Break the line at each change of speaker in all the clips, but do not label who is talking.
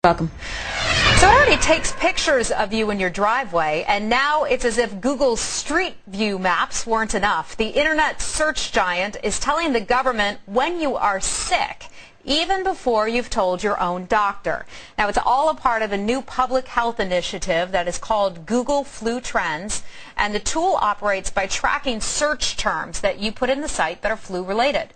Welcome.
So it already takes pictures of you in your driveway, and now it's as if Google's Street View maps weren't enough. The internet search giant is telling the government when you are sick, even before you've told your own doctor. Now, it's all a part of a new public health initiative that is called Google Flu Trends, and the tool operates by tracking search terms that you put in the site that are flu-related.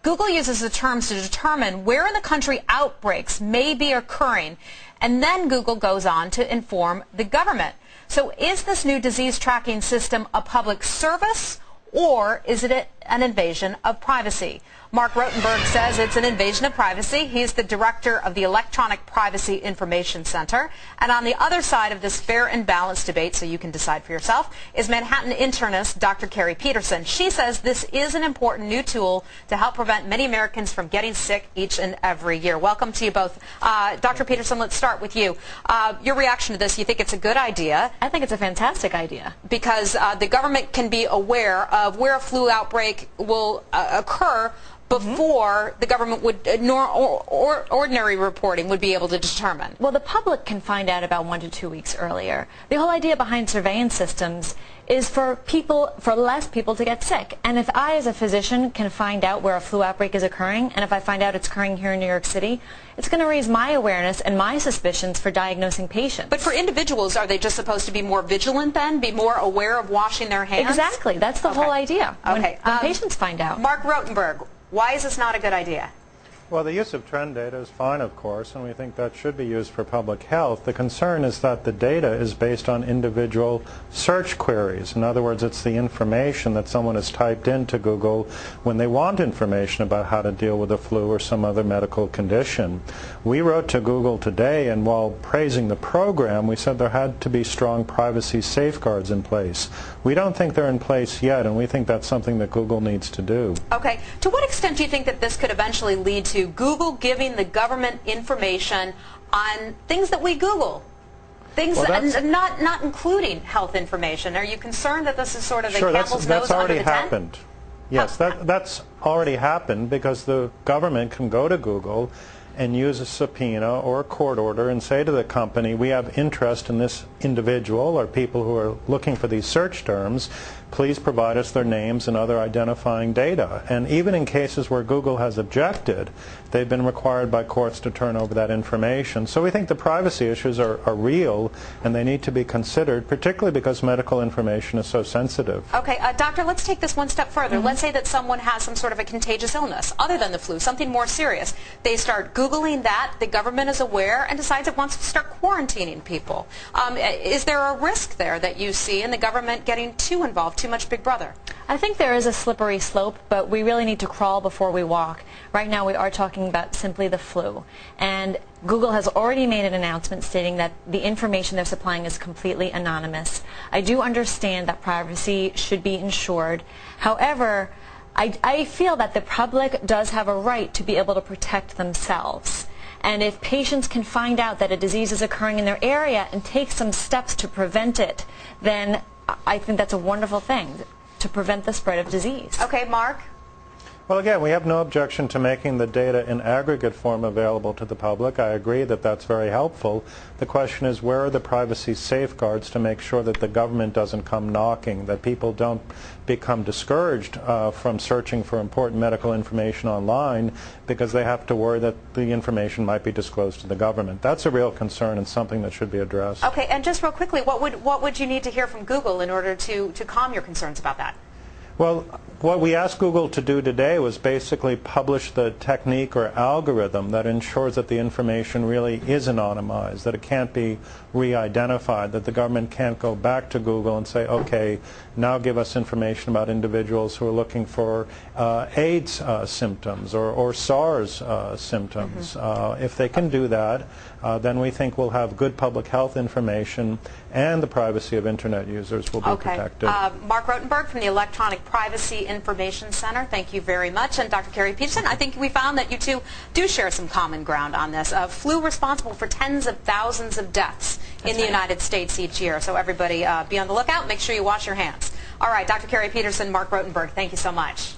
Google uses the terms to determine where in the country outbreaks may be occurring, and then Google goes on to inform the government. So is this new disease tracking system a public service, or is it an invasion of privacy? Mark Rotenberg says it's an invasion of privacy. He's the director of the Electronic Privacy Information Center. And on the other side of this fair and balanced debate, so you can decide for yourself, is Manhattan internist Dr. Carrie Peterson. She says this is an important new tool to help prevent many Americans from getting sick each and every year. Welcome to you both. Dr. Peterson, let's start with you. Your reaction to this, you think it's a good idea?
I think it's a fantastic idea.
Because the government can be aware of where a flu outbreak will occur before the government would, ordinary reporting would be able to determine.
Well, the public can find out about 1 to 2 weeks earlier. The whole idea behind surveillance systems is for less people to get sick. And if I, as a physician, can find out where a flu outbreak is occurring, and if I find out it's occurring here in New York City, it's going to raise my awareness and my suspicions for diagnosing patients.
But for individuals, are they just supposed to be more vigilant then, be more aware of washing their hands?
Exactly. That's the whole idea.
Okay.
When patients find out.
Mark Rotenberg, why is this not a good idea?
Well, the use of trend data is fine, of course, and we think that should be used for public health. The concern is that the data is based on individual search queries. In other words, it's the information that someone has typed into Google when they want information about how to deal with the flu or some other medical condition. We wrote to Google today, and while praising the program, we said there had to be strong privacy safeguards in place. We don't think they're in place yet, and we think that's something that Google needs to do.
Okay. To what extent do you think that this could eventually lead to Google giving the government information on things that we Google? Things not including health information. Are you concerned that this is sort of a camel's nose under the tent?
That's already happened. Yes, that's already happened because the government can go to Google and use a subpoena or a court order and say to the company, we have interest in this individual or people who are looking for these search terms. Please provide us their names and other identifying data. And even in cases where Google has objected, they've been required by courts to turn over that information. So we think the privacy issues are real and they need to be considered, particularly because medical information is so sensitive.
Okay, doctor, let's take this one step further. Let's say that someone has some sort of a contagious illness other than the flu, something more serious. They start Googling that, the government is aware and decides it wants to start quarantining people. Is there a risk there that you see in the government getting too involved, too much Big Brother?
I think there is a slippery slope, but we really need to crawl before we walk. Right now we are talking about simply the flu. And Google has already made an announcement stating that the information they're supplying is completely anonymous. I do understand that privacy should be ensured. However, I feel that the public does have a right to be able to protect themselves. And if patients can find out that a disease is occurring in their area and take some steps to prevent it, then I think that's a wonderful thing to prevent the spread of disease.
Okay, Mark?
Well, again, we have no objection to making the data in aggregate form available to the public. I agree that that's very helpful. The question is, where are the privacy safeguards to make sure that the government doesn't come knocking, that people don't become discouraged from searching for important medical information online because they have to worry that the information might be disclosed to the government. That's a real concern and something that should be addressed.
Okay, and just real quickly, what would you need to hear from Google in order to calm your concerns about that?
Well, what we asked Google to do today was basically publish the technique or algorithm that ensures that the information really is anonymized, that it can't be re-identified, that the government can't go back to Google and say, okay, now give us information about individuals who are looking for AIDS symptoms or SARS symptoms. If they can do that, then we think we'll have good public health information and the privacy of Internet users will be protected.
Mark Rotenberg from the Electronic Privacy Information Center, thank you very much. And Dr. Carrie Peterson, I think we found that you two do share some common ground on this. Flu responsible for tens of thousands of deaths in the United States each year. So everybody be on the lookout. Make sure you wash your hands. All right, Dr. Carrie Peterson, Mark Rotenberg, thank you so much.